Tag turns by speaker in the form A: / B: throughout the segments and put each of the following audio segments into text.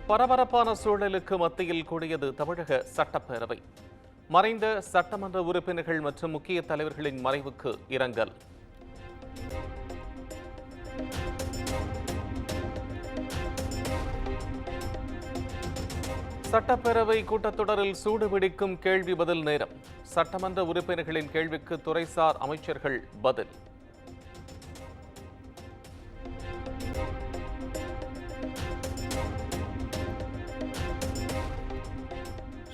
A: பரபரப்பான சூழலுக்கு மத்தியில் கூடியது தமிழக சட்டப்பேரவை. மறைந்த சட்டமன்ற உறுப்பினர்கள் மற்றும் முக்கிய தலைவர்களின் மறைவுக்கு இரங்கல். சட்டப்பேரவை கூட்டத்தொடரில் சூடுபிடிக்கும் கேள்வி பதில் நேரம். சட்டமன்ற உறுப்பினர்களின் கேள்விக்கு துறைசார் அமைச்சர்கள் பதில்.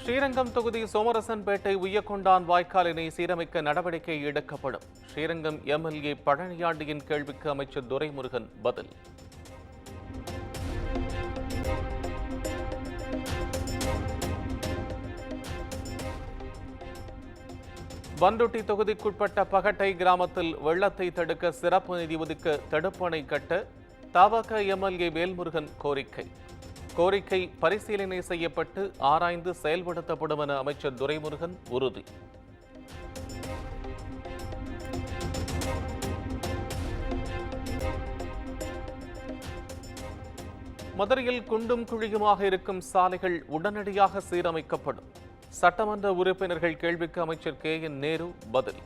A: ஸ்ரீரங்கம் தொகுதி சோமரசன்பேட்டை உய்யக்கொண்டான் வாய்க்காலினை சீரமைக்க நடவடிக்கை எடுக்கப்படும். ஸ்ரீரங்கம் எம்எல்ஏ பழனியாண்டியின் கேள்விக்கு அமைச்சர் துரைமுருகன் பதில். பண்ருட்டி தொகுதிக்குட்பட்ட பகட்டை கிராமத்தில் வெள்ளத்தை தடுக்க சிறப்பு நிதி ஒதுக்க தடுப்பணை கட்ட தவக எம்எல்ஏ வேல்முருகன் கோரிக்கை. கோரிக்கை பரிசீலனை செய்யப்பட்டு ஆராய்ந்து செயல்படுத்தப்படும் என அமைச்சர் துரைமுருகன் உறுதி. மதுரையில் குண்டும் குழியுமாக இருக்கும் சாலைகள் உடனடியாக சீரமைக்கப்படும். சட்டமன்ற உறுப்பினர்கள் கேள்விக்கு அமைச்சர் KN நேரு பதில்.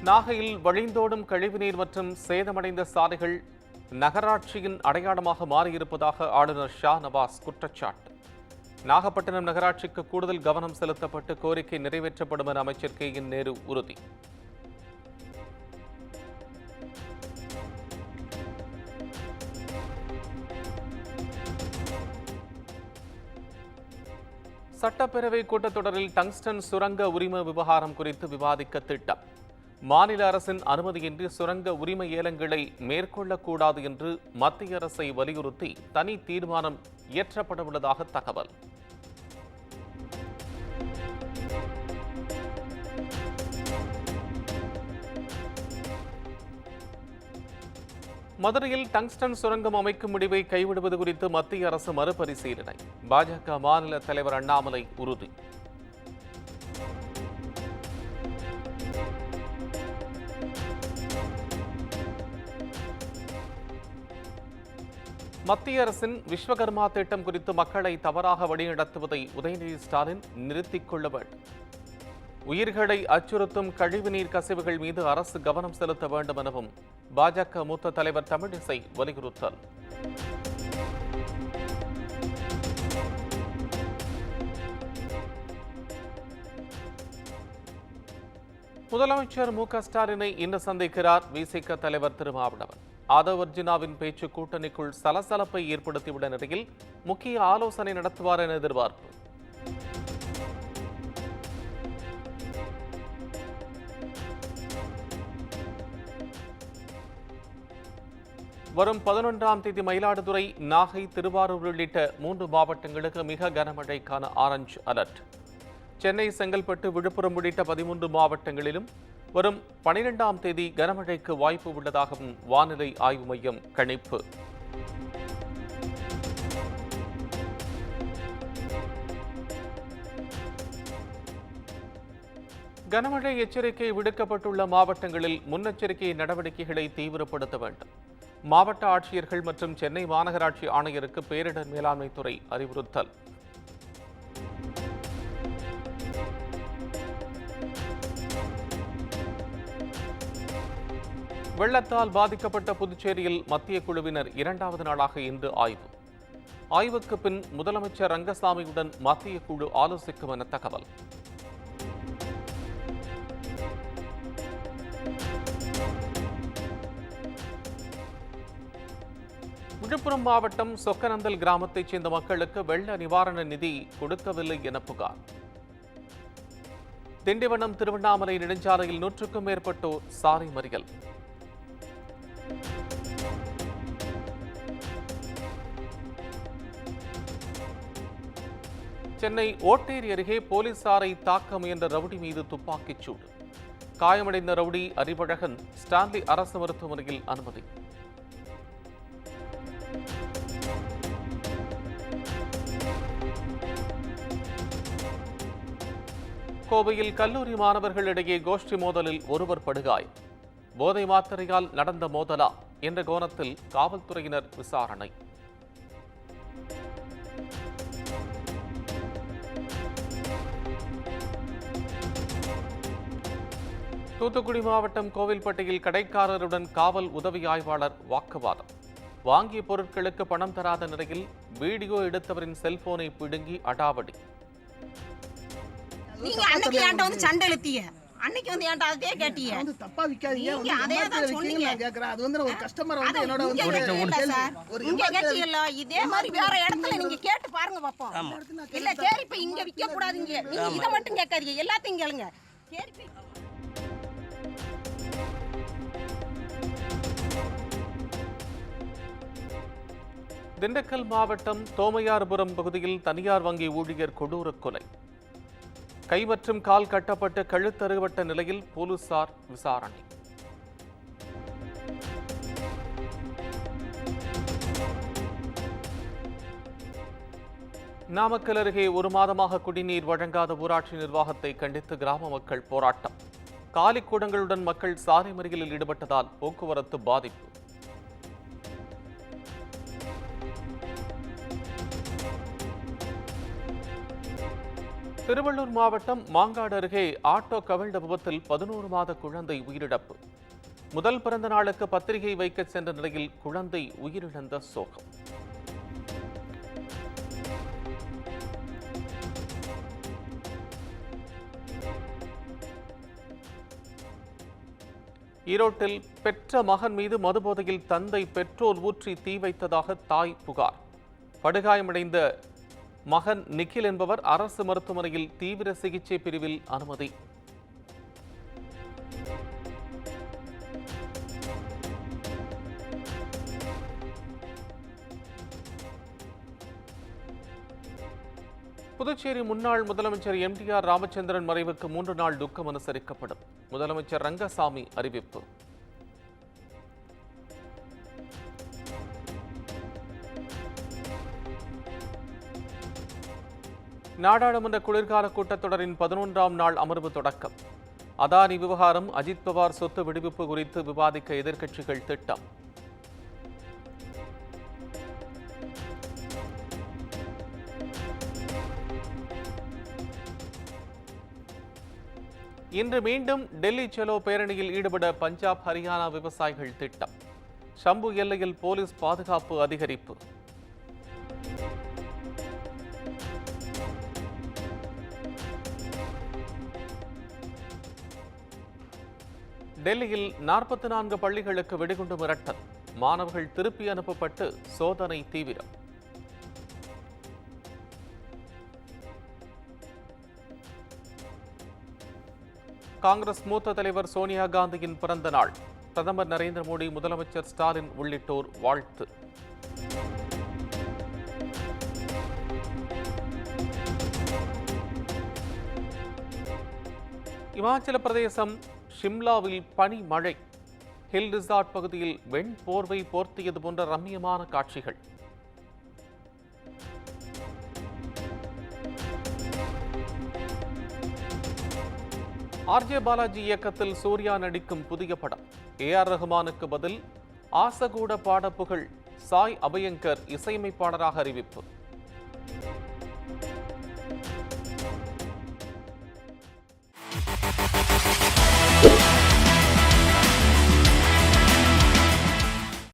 A: நாகையில் வழிந்தோடும் கழிவுநீர் மற்றும் சேதமடைந்த சாலைகள் நகராட்சியின் அடையாளமாக மாறியிருப்பதாக ஆளுநர் ஷா நவாஸ் குற்றச்சாட்டு. நாகப்பட்டினம் நகராட்சிக்கு கூடுதல் கவனம் செலுத்தப்பட்டு கோரிக்கை நிறைவேற்றப்படும் என அமைச்சர் KN நேரு உறுதி. சட்டப்பேரவை கூட்டத்தொடரில் டங்ஸ்டன் சுரங்க உரிம விவகாரம் குறித்து விவாதிக்க திட்டம். மாநில அரசின் அனுமதியின்றி சுரங்க உரிமை ஏலங்களை மேற்கொள்ளக்கூடாது என்று மத்திய அரசை வலியுறுத்தி தனி தீர்மானம் இயற்றப்படவுள்ளதாக தகவல். மதுரையில் டங்ஸ்டன் சுரங்கம் அமைக்கும் முடிவை கைவிடுவது குறித்து மத்திய அரசு மறுபரிசீலனை. பாஜக மாநில தலைவர் அண்ணாமலை உறுதி. மத்திய அரசின் விஸ்வகர்மா திட்டம் குறித்து மக்களை தவறாக வழிநடத்துவதை உதயநிதி ஸ்டாலின் நிறுத்திக் கொள்ள வேண்டும். உயிர்களை அச்சுறுத்தும் கழிவுநீர் கசிவுகள் மீது அரசு கவனம் செலுத்த வேண்டும் எனவும் பாஜக மூத்த தலைவர் தமிழிசை வலியுறுத்தல். முதலமைச்சர் MK ஸ்டாலினை இன்று சந்திக்கிறார் விசிக தலைவர் திருமாவளவன். ஆதவ் அர்ஜுனாவின் பேச்சு கூட்டணிக்குள் சலசலப்பை ஏற்படுத்தியுள்ள நிலையில் முக்கிய ஆலோசனை நடத்துவார் என எதிர்பார்ப்பு. வரும் 11ஆம் தேதி மயிலாடுதுறை, நாகை, திருவாரூர் உள்ளிட்ட 3 மாவட்டங்களுக்கு மிக கனமழைக்கான ஆரஞ்சு அலர்ட். சென்னை, செங்கல்பட்டு, விழுப்புரம் உள்ளிட்ட 13 மாவட்டங்களிலும் வரும் 12ஆம் தேதி கனமழைக்கு வாய்ப்பு உள்ளதாகவும் வானிலை ஆய்வு மையம் கணிப்பு. கனமழை எச்சரிக்கை விடுக்கப்பட்டுள்ள மாவட்டங்களில் முன்னெச்சரிக்கை நடவடிக்கைகளை தீவிரப்படுத்த வேண்டும். மாவட்ட ஆட்சியர்கள் மற்றும் சென்னை மாநகராட்சி ஆணையருக்கு பேரிடர் மேலாண்மை துறை அறிவுறுத்தல். வெள்ளத்தால் பாதிக்கப்பட்ட புதுச்சேரியில் மத்திய குழுவினர் 2வது நாளாக இன்று ஆய்வு. ஆய்வுக்கு பின் முதலமைச்சர் ரங்கசாமியுடன் மத்திய குழு ஆலோசிக்கும் என தகவல். விழுப்புரம் மாவட்டம் சொக்கநந்தல் கிராமத்தைச் சேர்ந்த மக்களுக்கு வெள்ள நிவாரண நிதி கொடுக்கவில்லை என புகார். திண்டிவனம் திருவண்ணாமலை நெடுஞ்சாலையில் 100க்கும் மேற்பட்டோர் சாலை மறியல். சென்னை ஓட்டேரி அருகே போலீசாரை தாக்க முயன்ற ரவுடி மீது துப்பாக்கிச் சூடு. காயமடைந்த ரவுடி அறிவழகன் ஸ்டான்லி அரசு மருத்துவமனையில் அனுமதி. கோவையில் கல்லூரி மாணவர்களிடையே கோஷ்டி மோதலில் ஒருவர் படுகாயம். போதை மாத்திரையால் நடந்த மோதலா என்ற கோணத்தில் காவல்துறையினர் விசாரணை. தூத்துக்குடி மாவட்டம் கோவில்பட்டியில் கடைக்காரருடன் காவல் உதவி ஆய்வாளர் வாக்குவாதம். வாங்கிய பொருட்களுக்கு பணம் தராத நிலையில் வீடியோ எடுத்தவரின் செல்போனை பிடுங்கி அடாவடி.
B: நீங்க அன்னைக்கு ஏன்டா வந்து சண்டை இழுத்தீங்க? அன்னைக்கு வந்து ஏன்டா அதே கேட்டீங்க?
C: வந்து தப்பா விக்காதீங்க.
B: நீங்க அதே தான் சொன்னீங்க.
C: நான் கேக்குறேன். அது வந்து ஒரு கஸ்டமர் வந்து என்னோட வந்து
B: இங்க கேட்டீங்கல்ல, இதே மாதிரி வேற இடத்துல நீங்க கேட்டு பாருங்க பாப்போம். இல்ல சரி இப்ப இங்க விக்க கூடாதுங்க. நீங்க இத மட்டும் கேட்காதீங்க, எல்லாத்தையும் கேளுங்க. சரி
A: திண்டுக்கல் மாவட்டம் தோமையார்புரம் பகுதியில் தனியார் வங்கி ஊழியர் கொடூர கொலை. கை மற்றும் கால் கட்டப்பட்டு கழுத்தறுபட்ட நிலையில் போலீசார் விசாரணை. நாமக்கல் அருகே ஒரு மாதமாக குடிநீர் வழங்காத ஊராட்சி நிர்வாகத்தை கண்டித்து கிராம மக்கள் போராட்டம். காலிக்கூடங்களுடன் மக்கள் சாலை மறியலில் ஈடுபட்டதால் போக்குவரத்து பாதிப்பு. திருவள்ளூர் மாவட்டம் மாங்காடு அருகே ஆட்டோ கவிழ்ந்த விபத்தில் 11 மாத குழந்தை உயிரிழப்பு. முதல் பிறந்த நாளுக்கு பத்திரிகை வைக்க சென்ற நிலையில் குழந்தை உயிரிழந்த சோகம். ஈரோட்டில் பெற்ற மகன் மீது மதுபோதையில் தந்தை பெட்ரோல் ஊற்றி தீ வைத்ததாக தாய் புகார். படுகாயமடைந்த மகன் நிக்கில் என்பவர் அரசு மருத்துவமனையில் தீவிர சிகிச்சை பிரிவில் அனுமதி. புதுச்சேரி முன்னாள் முதலமைச்சர் எம்டிஆர் ராமச்சந்திரன் மறைவுக்கு 3 நாள் துக்கம் அனுசரிக்கப்படும். முதலமைச்சர் ரங்கசாமி அறிவிப்பு. நாடாளுமன்ற குளிர்கால கூட்டத்தொடரின் 11ஆம் நாள் அமர்வு தொடக்கம். அதானி விவகாரம், அஜித் பவார் சொத்து விடுவிப்பு குறித்து விவாதிக்க எதிர்க்கட்சிகள் திட்டம். இன்று மீண்டும் டெல்லி செலோ பேரணியில் ஈடுபட பஞ்சாப், ஹரியானா விவசாயிகள் திட்டம். ஷம்பு எல்லையில் போலீஸ் பாதுகாப்பு அதிகரிப்பு. டெல்லியில் 44 பள்ளிகளுக்கு வெடிகுண்டு மிரட்டல். மாணவர்கள் திருப்பி அனுப்பப்பட்டு சோதனை தீவிரம். காங்கிரஸ் மூத்த தலைவர் சோனியா காந்தியின் பிறந்த நாள். பிரதமர் நரேந்திர மோடி, முதலமைச்சர் ஸ்டாலின் உள்ளிட்டோர் வாழ்த்து. இமாச்சல பிரதேசம் ஷிம்லாவில் பனி மழை. ஹில் ரிசார்ட் பகுதியில் வெண் போர்வை போர்த்தியது போன்ற ரம்மியமான காட்சிகள். ஆர்ஜே பாலாஜி இயக்கத்தில் சூர்யா நடிக்கும் புதிய படம். ஏஆர் ரஹ்மானுக்கு பதில் ஆசகூட பாடப்புகழ் சாய் அபயங்கர் இசையமைப்பாளராக அறிவிப்பு.